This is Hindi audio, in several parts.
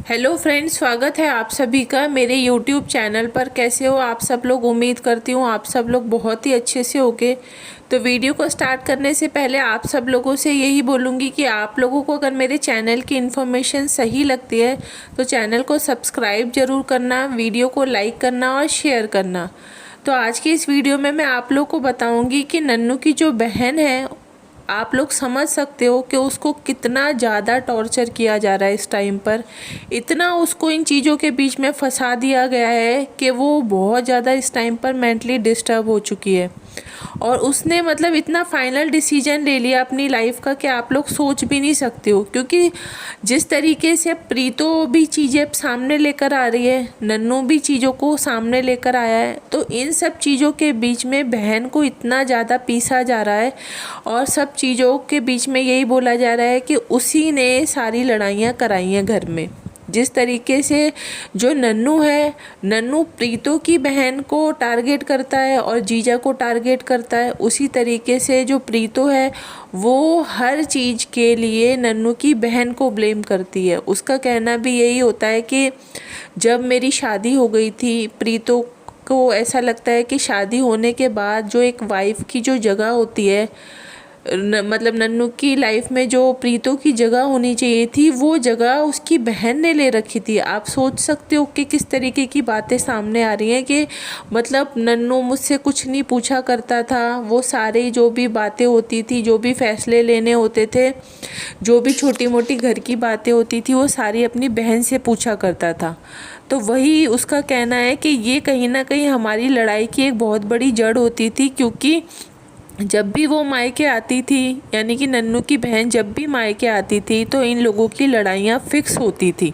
हेलो फ्रेंड्स, स्वागत है आप सभी का मेरे यूट्यूब चैनल पर। कैसे हो आप सब लोग? उम्मीद करती हूँ आप सब लोग बहुत ही अच्छे से होगे। तो वीडियो को स्टार्ट करने से पहले आप सब लोगों से यही बोलूँगी कि आप लोगों को अगर मेरे चैनल की इन्फॉर्मेशन सही लगती है तो चैनल को सब्सक्राइब ज़रूर करना, वीडियो को लाइक करना और शेयर करना। तो आज की इस वीडियो में मैं आप लोग को बताऊँगी कि नन्नू की जो बहन है, आप लोग समझ सकते हो कि उसको कितना ज़्यादा टॉर्चर किया जा रहा है इस टाइम पर। इतना उसको इन चीज़ों के बीच में फंसा दिया गया है कि वो बहुत ज़्यादा इस टाइम पर मेंटली डिस्टर्ब हो चुकी है। और उसने मतलब इतना फाइनल डिसीजन ले लिया अपनी लाइफ का कि आप लोग सोच भी नहीं सकते हो। क्योंकि जिस तरीके से प्रीतो भी चीज़ें सामने लेकर आ रही है, नन्नू भी चीज़ों को सामने लेकर आया है, तो इन सब चीज़ों के बीच में बहन को इतना ज़्यादा पीसा जा रहा है। और सब चीज़ों के बीच में यही बोला जा रहा है कि उसी ने सारी लड़ाइयाँ कराई हैं घर में। जिस तरीके से जो नन्नू है, नन्नू प्रीतो की बहन को टारगेट करता है और जीजा को टारगेट करता है, उसी तरीके से जो प्रीतो है वो हर चीज़ के लिए नन्नू की बहन को ब्लेम करती है। उसका कहना भी यही होता है कि जब मेरी शादी हो गई थी, प्रीतो को ऐसा लगता है कि शादी होने के बाद जो एक वाइफ की जो जगह होती है, मतलब नन्नू की लाइफ में जो प्रीतो की जगह होनी चाहिए थी, वो जगह उसकी बहन ने ले रखी थी। आप सोच सकते हो कि किस तरीके की बातें सामने आ रही हैं कि मतलब नन्नू मुझसे कुछ नहीं पूछा करता था। वो सारी जो भी बातें होती थी, जो भी फैसले लेने होते थे, जो भी छोटी मोटी घर की बातें होती थी, वो सारी अपनी बहन से पूछा करता था। तो वही उसका कहना है कि ये कहीं ना कहीं हमारी लड़ाई की एक बहुत बड़ी जड़ होती थी। क्योंकि जब भी वो मायके आती थी, यानी कि नन्नू की बहन जब भी मायके आती थी, तो इन लोगों की लड़ाइयाँ फिक्स होती थी।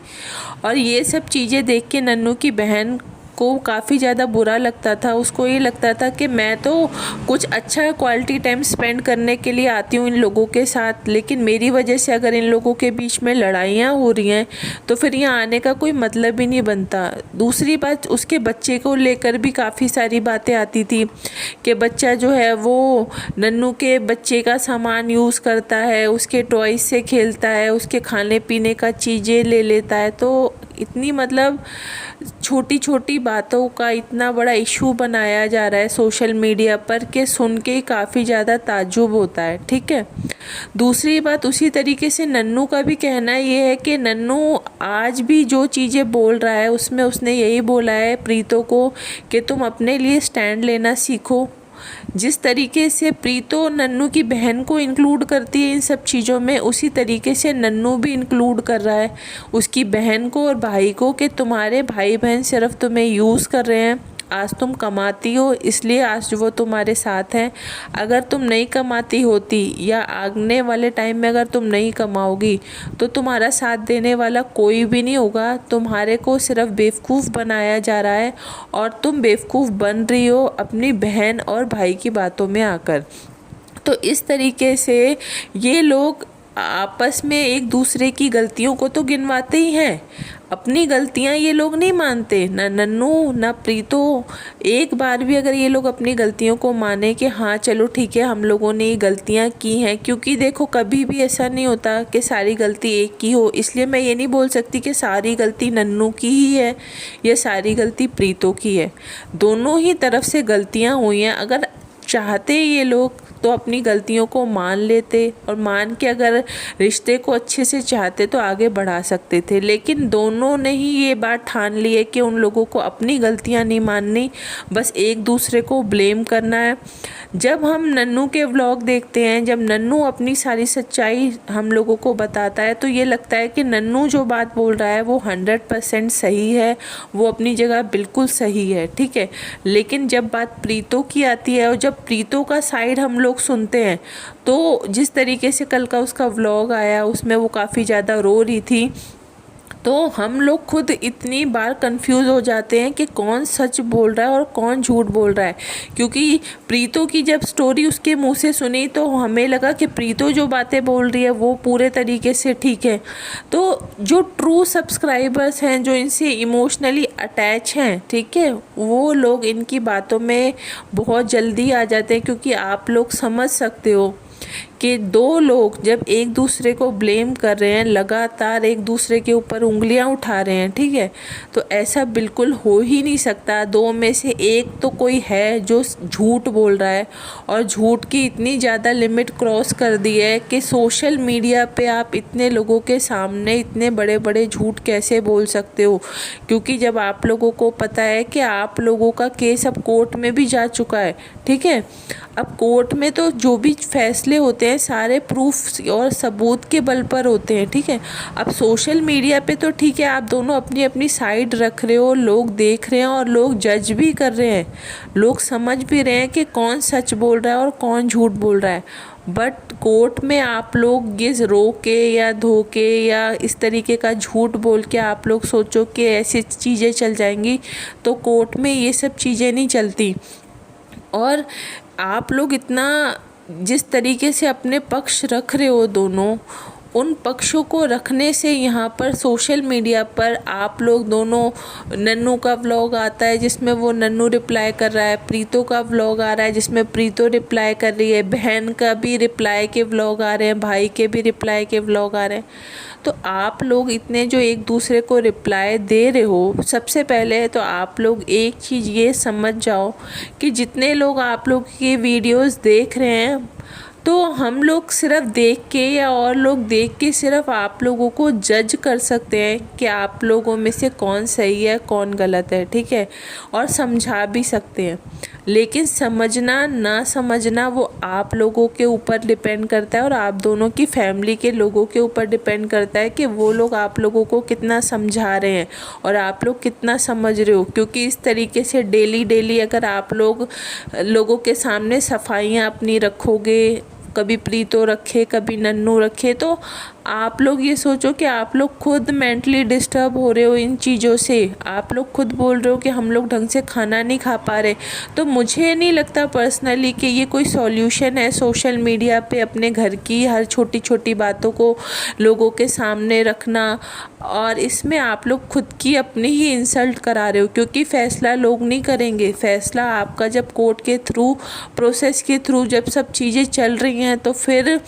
और ये सब चीज़ें देख के नन्नू की बहन को काफ़ी ज़्यादा बुरा लगता था। उसको ये लगता था कि मैं तो कुछ अच्छा क्वालिटी टाइम स्पेंड करने के लिए आती हूँ इन लोगों के साथ, लेकिन मेरी वजह से अगर इन लोगों के बीच में लड़ाइयाँ हो रही हैं तो फिर यहाँ आने का कोई मतलब ही नहीं बनता। दूसरी बात, उसके बच्चे को लेकर भी काफ़ी सारी बातें आती थी कि बच्चा जो है वो नन्नू के बच्चे का सामान यूज़ करता है, उसके टॉयज से खेलता है, उसके खाने पीने का चीज़ें ले लेता है। तो इतनी मतलब छोटी छोटी बातों का इतना बड़ा इशू बनाया जा रहा है सोशल मीडिया पर कि सुन के काफ़ी ज़्यादा ताज्जुब होता है। ठीक है। दूसरी बात, उसी तरीके से नन्नू का भी कहना ये है कि नन्नू आज भी जो चीज़ें बोल रहा है उसमें उसने यही बोला है प्रीतो को कि तुम अपने लिए स्टैंड लेना सीखो। जिस तरीके से प्रीतो नन्नू की बहन को इंक्लूड करती है इन सब चीज़ों में, उसी तरीके से नन्नू भी इंक्लूड कर रहा है उसकी बहन को और भाई को कि तुम्हारे भाई बहन सिर्फ तुम्हें यूज़ कर रहे हैं। आज तुम कमाती हो इसलिए आज वो तुम्हारे साथ हैं। अगर तुम नहीं कमाती होती या आगने वाले टाइम में अगर तुम नहीं कमाओगी तो तुम्हारा साथ देने वाला कोई भी नहीं होगा। तुम्हारे को सिर्फ बेवकूफ़ बनाया जा रहा है और तुम बेवकूफ़ बन रही हो अपनी बहन और भाई की बातों में आकर। तो इस तरीके से ये लोग आपस में एक दूसरे की गलतियों को तो गिनवाते ही हैं, अपनी गलतियां ये लोग नहीं मानते। ना नन्नू ना प्रीतो एक बार भी अगर ये लोग अपनी गलतियों को माने कि हाँ चलो ठीक है हम लोगों ने ये गलतियां की हैं। क्योंकि देखो कभी भी ऐसा नहीं होता कि सारी गलती एक की हो, इसलिए मैं ये नहीं बोल सकती कि सारी गलती नन्नू की ही है या सारी गलती प्रीतो की है। दोनों ही तरफ से गलतियाँ हुई हैं। अगर चाहते ये लोग तो अपनी गलतियों को मान लेते और मान के अगर रिश्ते को अच्छे से चाहते तो आगे बढ़ा सकते थे। लेकिन दोनों ने ही ये बात ठान ली है कि उन लोगों को अपनी गलतियां नहीं माननी, बस एक दूसरे को ब्लेम करना है। जब हम नन्नू के व्लॉग देखते हैं, जब नन्नू अपनी सारी सच्चाई हम लोगों को बताता है, तो ये लगता है कि नन्नू जो बात बोल रहा है वो 100% सही है, वो अपनी जगह बिल्कुल सही है। ठीक है। लेकिन जब बात प्रीतो की आती है और जब प्रीतो का साइड हम लोग सुनते हैं, तो जिस तरीके से कल का उसका व्लॉग आया उसमें वो काफ़ी ज़्यादा रो रही थी, तो हम लोग खुद इतनी बार कंफ्यूज हो जाते हैं कि कौन सच बोल रहा है और कौन झूठ बोल रहा है। क्योंकि प्रीतो की जब स्टोरी उसके मुंह से सुनी तो हमें लगा कि प्रीतो जो बातें बोल रही है वो पूरे तरीके से ठीक है। तो जो ट्रू सब्सक्राइबर्स हैं, जो इनसे इमोशनली अटैच हैं, ठीक है, वो लोग इनकी बातों में बहुत जल्दी आ जाते हैं। क्योंकि आप लोग समझ सकते हो कि दो लोग जब एक दूसरे को ब्लेम कर रहे हैं, लगातार एक दूसरे के ऊपर उंगलियां उठा रहे हैं, ठीक है, तो ऐसा बिल्कुल हो ही नहीं सकता। दो में से एक तो कोई है जो झूठ बोल रहा है, और झूठ की इतनी ज़्यादा लिमिट क्रॉस कर दी है कि सोशल मीडिया पे आप इतने लोगों के सामने इतने बड़े बड़े झूठ कैसे बोल सकते हो। क्योंकि जब आप लोगों को पता है कि आप लोगों का केस अब कोर्ट में भी जा चुका है, ठीक है, अब कोर्ट में तो जो भी फैसले होते हैं सारे प्रूफ और सबूत के बल पर होते हैं, ठीक है। अब सोशल मीडिया पे तो ठीक है, आप दोनों अपनी अपनी साइड रख रहे हो, लोग देख रहे हैं और लोग जज भी कर रहे हैं, लोग समझ भी रहे हैं कि कौन सच बोल रहा है और कौन झूठ बोल रहा है। बट कोर्ट में आप लोग ये रोके या धोके या इस तरीके का झूठ बोल के आप लोग सोचो कि ऐसी चीज़ें चल जाएंगी, तो कोर्ट में ये सब चीज़ें नहीं चलती। और आप लोग इतना जिस तरीके से अपने पक्ष रख रहे हो दोनों, उन पक्षों को रखने से यहाँ पर सोशल मीडिया पर आप लोग दोनों, नन्नू का व्लॉग आता है जिसमें वो नन्नू रिप्लाई कर रहा है, प्रीतो का व्लॉग आ रहा है जिसमें प्रीतो रिप्लाई कर रही है, बहन का भी रिप्लाई के व्लॉग आ रहे हैं, भाई के भी रिप्लाई के व्लॉग आ रहे हैं। तो आप लोग इतने जो एक दूसरे को रिप्लाई दे रहे हो, सबसे पहले तो आप लोग एक चीज़ ये समझ जाओ कि जितने लोग आप लोग की वीडियोस देख रहे हैं, तो हम लोग सिर्फ देख के या और लोग देख के सिर्फ आप लोगों को जज कर सकते हैं कि आप लोगों में से कौन सही है कौन गलत है, ठीक है, और समझा भी सकते हैं। लेकिन समझना ना समझना वो आप लोगों के ऊपर डिपेंड करता है और आप दोनों की फैमिली के लोगों के ऊपर डिपेंड करता है कि वो लोग आप लोगों को कितना समझा रहे हैं और आप लोग कितना समझ रहे हो। क्योंकि इस तरीके से डेली डेली अगर आप लोग लोगों के सामने सफाइयाँ अपनी रखोगे, कभी प्रीतो रखे कभी नन्नू रखे, तो आप लोग ये सोचो कि आप लोग खुद मेंटली डिस्टर्ब हो रहे हो इन चीज़ों से। आप लोग खुद बोल रहे हो कि हम लोग ढंग से खाना नहीं खा पा रहे। तो मुझे नहीं लगता पर्सनली कि ये कोई सॉल्यूशन है सोशल मीडिया पे अपने घर की हर छोटी छोटी बातों को लोगों के सामने रखना। और इसमें आप लोग खुद की अपनी ही इंसल्ट करा रहे हो, क्योंकि फ़ैसला लोग नहीं करेंगे, फ़ैसला आपका जब कोर्ट के थ्रू, प्रोसेस के थ्रू जब सब चीज़ें चल रही हैं, तो फिर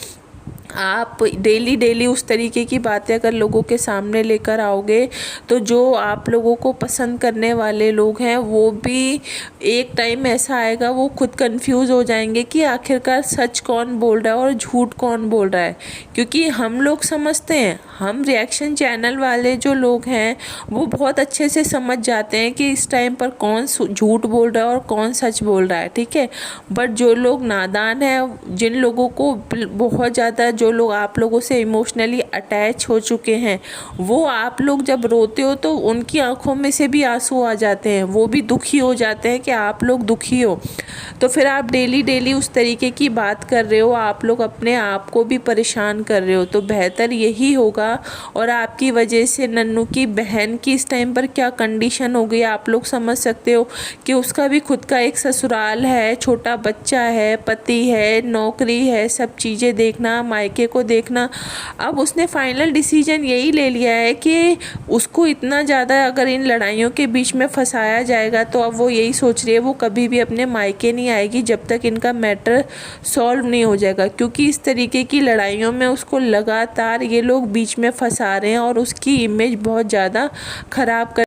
आप डेली डेली उस तरीके की बातें अगर लोगों के सामने लेकर आओगे, तो जो आप लोगों को पसंद करने वाले लोग हैं वो भी एक टाइम ऐसा आएगा वो खुद कंफ्यूज हो जाएंगे कि आखिरकार सच कौन बोल रहा है और झूठ कौन बोल रहा है। क्योंकि हम लोग समझते हैं, हम रिएक्शन चैनल वाले जो लोग हैं वो बहुत अच्छे से समझ जाते हैं कि इस टाइम पर कौन झूठ बोल रहा है और कौन सच बोल रहा है, ठीक है। बट जो लोग नादान हैं, जिन लोगों को बहुत ज़्यादा, जो लोग आप लोगों से इमोशनली अटैच हो चुके हैं, वो आप लोग जब रोते हो तो उनकी आंखों में से भी आंसू आ जाते हैं, वो भी दुखी हो जाते हैं कि आप लोग दुखी हो। तो फिर आप डेली डेली उस तरीके की बात कर रहे हो, आप लोग अपने आप को भी परेशान कर रहे हो। तो बेहतर यही होगा। और आपकी वजह से नन्नू की बहन की इस टाइम पर क्या कंडीशन हो गई आप लोग समझ सकते हो कि उसका भी खुद का एक ससुराल है, छोटा बच्चा है, पति है, नौकरी है, सब चीज़ें देखना, मायके को देखना। अब उसने फाइनल डिसीजन यही ले लिया है कि उसको इतना ज़्यादा अगर इन लड़ाइयों के बीच में फंसाया जाएगा, तो अब वो यही सोच रही है वो कभी भी अपने मायके नहीं आएगी जब तक इनका मैटर सॉल्व नहीं हो जाएगा। क्योंकि इस तरीके की लड़ाइयों में उसको लगातार ये लोग बीच में फंसा रहे हैं और उसकी इमेज बहुत ज़्यादा ख़राब कर